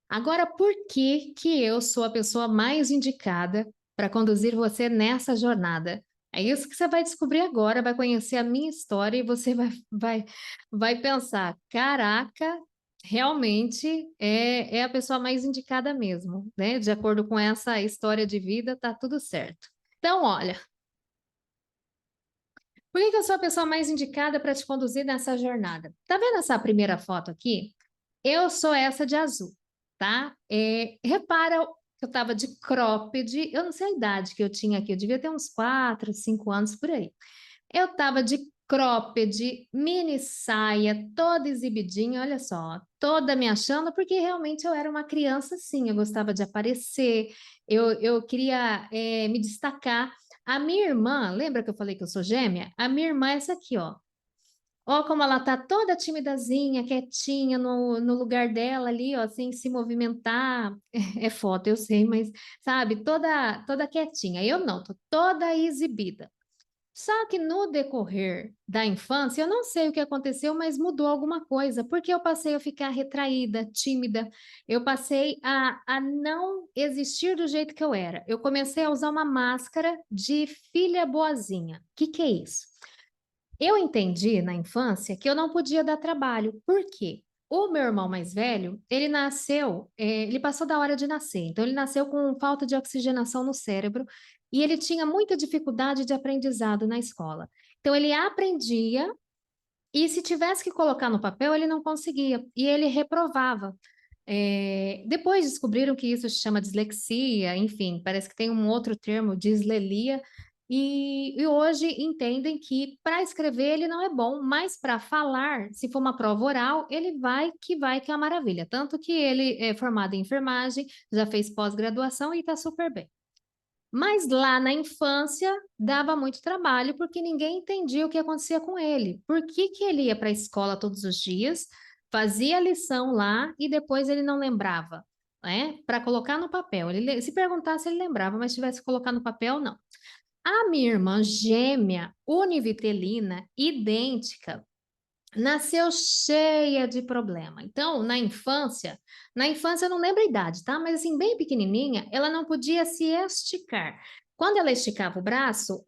Agora, por que que eu sou a pessoa mais indicada para conduzir você nessa jornada? É isso que você vai descobrir agora, vai conhecer a minha história e você vai pensar, caraca, realmente é a pessoa mais indicada mesmo, né? De acordo com essa história de vida, tá tudo certo. Então, olha, por que que eu sou a pessoa mais indicada para te conduzir nessa jornada? Tá vendo essa primeira foto aqui? Eu sou essa de azul, tá? Repara que eu tava de cropped, eu não sei a idade que eu tinha aqui, eu devia ter uns 4, 5 anos por aí. Eu tava de cropped, mini saia, toda exibidinha, olha só, toda me achando, porque realmente eu era uma criança, sim, eu gostava de aparecer, eu queria me destacar. A minha irmã, lembra que eu falei que eu sou gêmea? A minha irmã é essa aqui, ó. Ó, como ela tá toda timidazinha, quietinha no lugar dela ali, ó, sem se movimentar. É foto, eu sei, mas sabe, toda quietinha. Eu não, tô toda exibida. Só que no decorrer da infância, eu não sei o que aconteceu, mas mudou alguma coisa, porque eu passei a ficar retraída, tímida, eu passei a não existir do jeito que eu era. Eu comecei a usar uma máscara de filha boazinha. O que é isso? Eu entendi na infância que eu não podia dar trabalho. Por quê? O meu irmão mais velho, ele nasceu, ele passou da hora de nascer, então ele nasceu com falta de oxigenação no cérebro e ele tinha muita dificuldade de aprendizado na escola. Então ele aprendia e se tivesse que colocar no papel, ele não conseguia e ele reprovava. Depois descobriram que isso se chama dislexia, enfim, parece que tem um outro termo, dislelia, e hoje entendem que para escrever ele não é bom, mas para falar, se for uma prova oral, ele vai que é uma maravilha. Tanto que ele é formado em enfermagem, já fez pós-graduação e está super bem. Mas lá na infância dava muito trabalho porque ninguém entendia o que acontecia com ele. Por que que ele ia para a escola todos os dias, fazia a lição lá e depois ele não lembrava, né? Para colocar no papel. Se perguntasse, ele lembrava, mas se tivesse que colocar no papel, não. A minha irmã gêmea, univitelina, idêntica, nasceu cheia de problema. Então, na infância eu não lembro a idade, tá? Mas assim, bem pequenininha, ela não podia se esticar. Quando ela esticava o braço,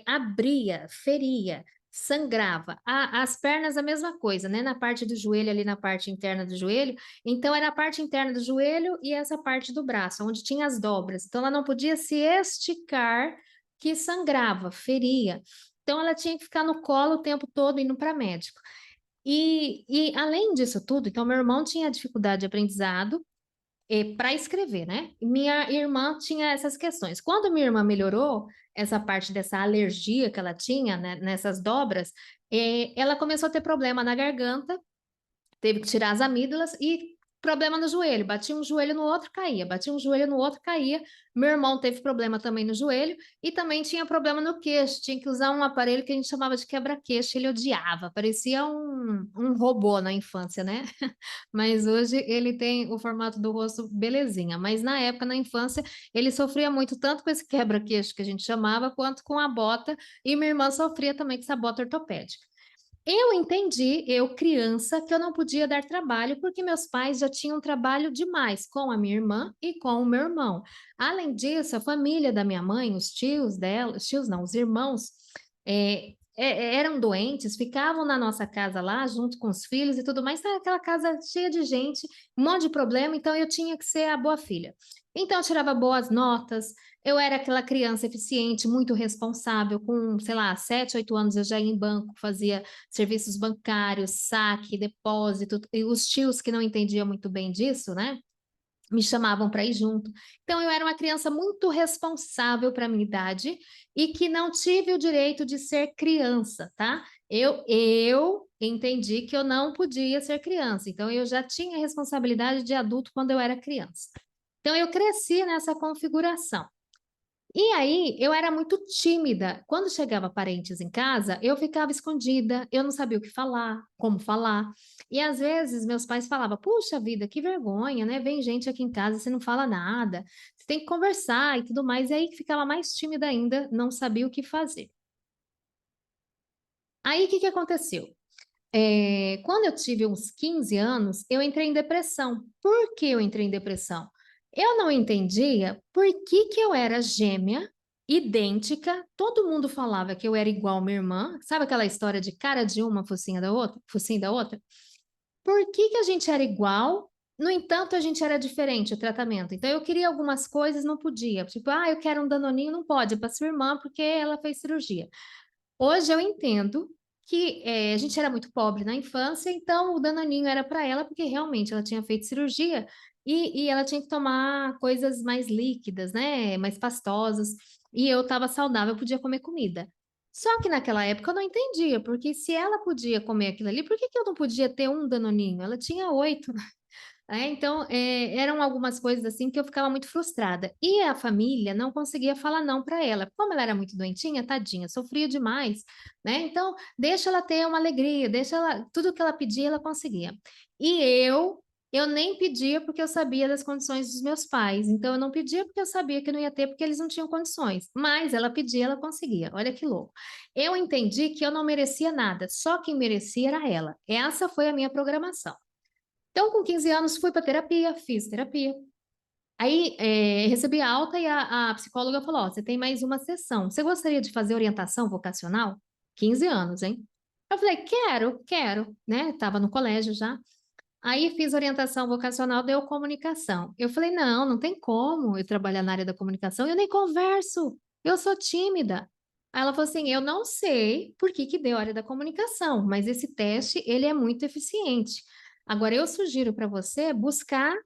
abria, feria, sangrava. As pernas, a mesma coisa, né? Na parte do joelho, ali na parte interna do joelho. Então, era a parte interna do joelho e essa parte do braço, onde tinha as dobras. Então, ela não podia se esticar, que sangrava, feria. Então, ela tinha que ficar no colo o tempo todo indo para médico. E além disso tudo, então meu irmão tinha dificuldade de aprendizado para escrever, né? E minha irmã tinha essas questões. Quando minha irmã melhorou essa parte dessa alergia que ela tinha, né, nessas dobras, ela começou a ter problema na garganta, teve que tirar as amígdalas e problema no joelho. Batia um joelho no outro, caía. Batia um joelho no outro, caía. Meu irmão teve problema também no joelho e também tinha problema no queixo. Tinha que usar um aparelho que a gente chamava de quebra-queixo. Ele odiava, parecia um robô na infância, né? Mas hoje ele tem o formato do rosto belezinha. Mas na época, na infância, ele sofria muito, tanto com esse quebra-queixo que a gente chamava, quanto com a bota. E minha irmã sofria também com essa bota ortopédica. Eu entendi, eu criança, que eu não podia dar trabalho porque meus pais já tinham trabalho demais com a minha irmã e com o meu irmão. Além disso, a família da minha mãe, os tios dela, os tios não, os irmãos, eram doentes, ficavam na nossa casa lá, junto com os filhos e tudo mais. Tá aquela casa cheia de gente, um monte de problema, então eu tinha que ser a boa filha. Então, eu tirava boas notas, eu era aquela criança eficiente, muito responsável, com, sei lá, 7, 8 anos eu já ia em banco, fazia serviços bancários, saque, depósito, e os tios que não entendiam muito bem disso, né? Me chamavam para ir junto. Então, eu era uma criança muito responsável para a minha idade e que não tive o direito de ser criança, tá? Eu entendi que eu não podia ser criança, então eu já tinha responsabilidade de adulto quando eu era criança. Então, eu cresci nessa configuração. E aí, eu era muito tímida. Quando chegava parentes em casa, eu ficava escondida, eu não sabia o que falar, como falar. E às vezes meus pais falavam: Puxa vida, que vergonha, né? Vem gente aqui em casa, você não fala nada, você tem que conversar e tudo mais. E aí ficava mais tímida ainda, não sabia o que fazer. Aí o que que aconteceu? quando eu tive uns 15 anos, eu entrei em depressão. Por que eu entrei em depressão? Eu não entendia por que que eu era gêmea, idêntica, todo mundo falava que eu era igual minha irmã. Sabe aquela história de cara de uma, focinho da outra, focinho da outra? Por que que a gente era igual? No entanto, a gente era diferente, o tratamento. Então, eu queria algumas coisas, não podia. Tipo, eu quero um danoninho, não pode, é para sua irmã, porque ela fez cirurgia. Hoje eu entendo que a gente era muito pobre na infância, então o danoninho era para ela, porque realmente ela tinha feito cirurgia e ela tinha que tomar coisas mais líquidas, né? Mais pastosas. E eu estava saudável, eu podia comer comida. Só que naquela época eu não entendia, porque se ela podia comer aquilo ali, por que que eu não podia ter um danoninho? Ela tinha 8. Então, eram algumas coisas assim que eu ficava muito frustrada. E a família não conseguia falar não para ela. Como ela era muito doentinha, tadinha, sofria demais, né? Então, deixa ela ter uma alegria, deixa ela, tudo que ela pedia, ela conseguia. E eu nem pedia porque eu sabia das condições dos meus pais. Então, eu não pedia porque eu sabia que não ia ter, porque eles não tinham condições. Mas ela pedia, ela conseguia. Olha que louco. Eu entendi que eu não merecia nada, só quem merecia era ela. Essa foi a minha programação. Então, com 15 anos, fui para terapia, fiz terapia. Aí, recebi alta e a psicóloga falou: Ó, você tem mais uma sessão. Você gostaria de fazer orientação vocacional? 15 anos, hein? Eu falei: quero, né? Tava no colégio já. Aí, fiz orientação vocacional, deu comunicação. Eu falei: não tem como eu trabalhar na área da comunicação, eu nem converso, eu sou tímida. Aí ela falou assim: eu não sei por que que deu área da comunicação, mas esse teste, ele é muito eficiente. Agora, eu sugiro para você buscar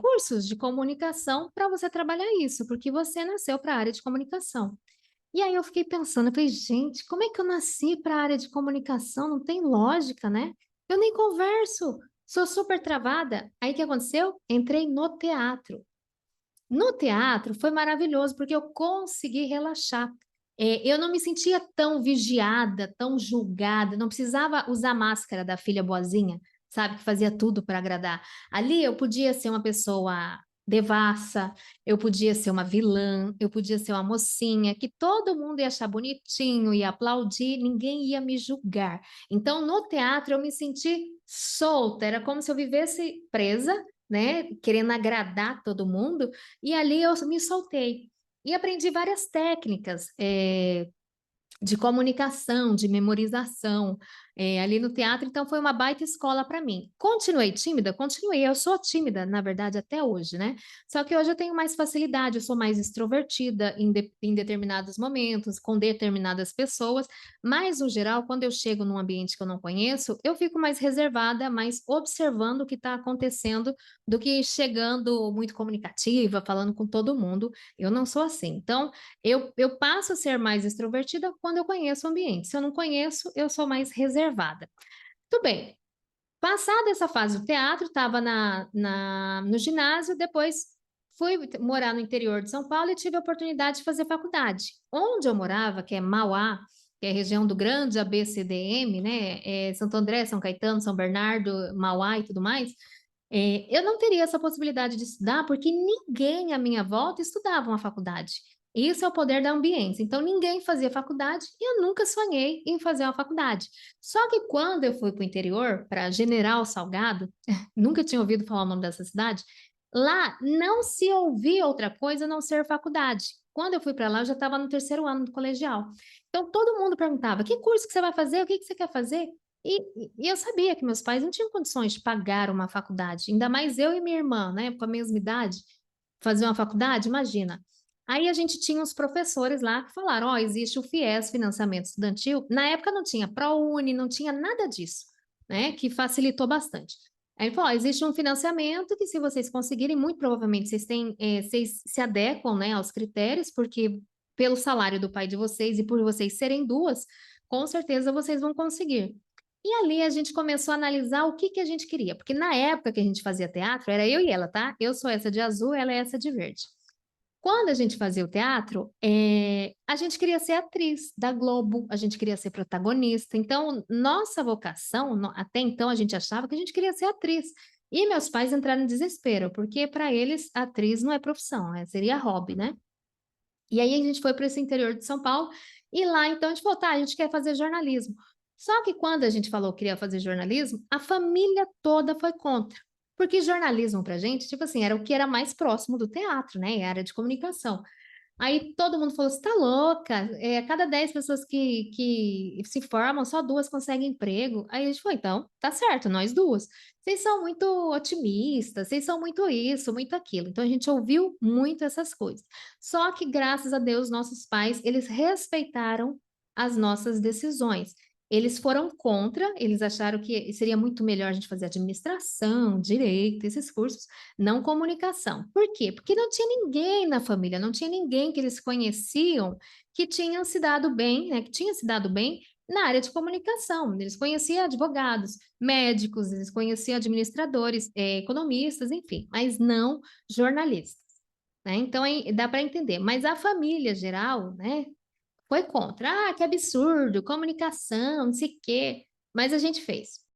cursos de comunicação para você trabalhar isso, porque você nasceu para a área de comunicação. E aí eu fiquei pensando, eu falei, gente, como é que eu nasci para a área de comunicação? Não tem lógica, né? Eu nem converso, sou super travada. Aí o que aconteceu? Entrei no teatro. No teatro foi maravilhoso, porque eu consegui relaxar. Eu não me sentia tão vigiada, tão julgada, não precisava usar máscara da filha boazinha, sabe, que fazia tudo para agradar. Ali eu podia ser uma pessoa devassa, eu podia ser uma vilã, eu podia ser uma mocinha, que todo mundo ia achar bonitinho, ia aplaudir, ninguém ia me julgar. Então, no teatro, eu me senti solta, era como se eu vivesse presa, né, querendo agradar todo mundo, e ali eu me soltei. E aprendi várias técnicas, de comunicação, de memorização, ali no teatro, então foi uma baita escola para mim. Continuei tímida? Continuei, eu sou tímida, na verdade, até hoje, né? Só que hoje eu tenho mais facilidade, eu sou mais extrovertida em determinados momentos, com determinadas pessoas, mas, no geral, quando eu chego num ambiente que eu não conheço, eu fico mais reservada, mais observando o que está acontecendo, do que chegando muito comunicativa, falando com todo mundo. Eu não sou assim. Então, eu passo a ser mais extrovertida quando eu conheço o ambiente. Se eu não conheço, eu sou mais reservada. Tudo bem. Passada essa fase do teatro, estava no ginásio, depois fui morar no interior de São Paulo e tive a oportunidade de fazer faculdade. Onde eu morava, que é Mauá, que é a região do grande ABCDM, né? Santo André, São Caetano, São Bernardo, Mauá e tudo mais. Eu não teria essa possibilidade de estudar porque ninguém à minha volta estudava uma faculdade. Isso é o poder da ambiência. Então, ninguém fazia faculdade e eu nunca sonhei em fazer uma faculdade. Só que quando eu fui para o interior, para General Salgado, nunca tinha ouvido falar o nome dessa cidade, lá não se ouvia outra coisa a não ser faculdade. Quando eu fui para lá, eu já estava no terceiro ano do colegial. Então, todo mundo perguntava: que curso que você vai fazer? O que que você quer fazer? E eu sabia que meus pais não tinham condições de pagar uma faculdade, ainda mais eu e minha irmã, né, com a mesma idade, fazer uma faculdade, imagina. Aí a gente tinha uns professores lá que falaram: ó, existe o FIES, Financiamento Estudantil. Na época não tinha ProUni, não tinha nada disso, né, que facilitou bastante. Aí ele falou: ó, existe um financiamento que, se vocês conseguirem, muito provavelmente vocês se adequam, né, aos critérios, porque pelo salário do pai de vocês e por vocês serem duas, com certeza vocês vão conseguir. E ali a gente começou a analisar o que que a gente queria, porque na época que a gente fazia teatro, era eu e ela, tá? Eu sou essa de azul, ela é essa de verde. Quando a gente fazia o teatro, a gente queria ser atriz da Globo, a gente queria ser protagonista. Então, nossa vocação, até então a gente achava que a gente queria ser atriz. E meus pais entraram em desespero, porque para eles atriz não é profissão, seria hobby, né? E aí a gente foi para esse interior de São Paulo, e lá então a gente falou: tá, a gente quer fazer jornalismo. Só que quando a gente falou que queria fazer jornalismo, a família toda foi contra. Porque jornalismo pra gente, tipo assim, era o que era mais próximo do teatro, né? A área de comunicação. Aí todo mundo falou: você tá louca? É, a cada 10 pessoas que se formam, só duas conseguem emprego. Aí a gente falou: então, tá certo, nós duas. Vocês são muito otimistas, vocês são muito isso, muito aquilo. Então a gente ouviu muito essas coisas. Só que, graças a Deus, nossos pais, eles respeitaram as nossas decisões. Eles foram contra, eles acharam que seria muito melhor a gente fazer administração, direito, esses cursos, não comunicação. Por quê? Porque não tinha ninguém na família, não tinha ninguém que eles conheciam que tinha se dado bem, né? Que tinha se dado bem na área de comunicação. Eles conheciam advogados, médicos, eles conheciam administradores, economistas, enfim, mas não jornalistas, né? Então dá para entender. Mas a família geral, né? Foi contra. Ah, que absurdo, comunicação, não sei o quê. Mas a gente fez.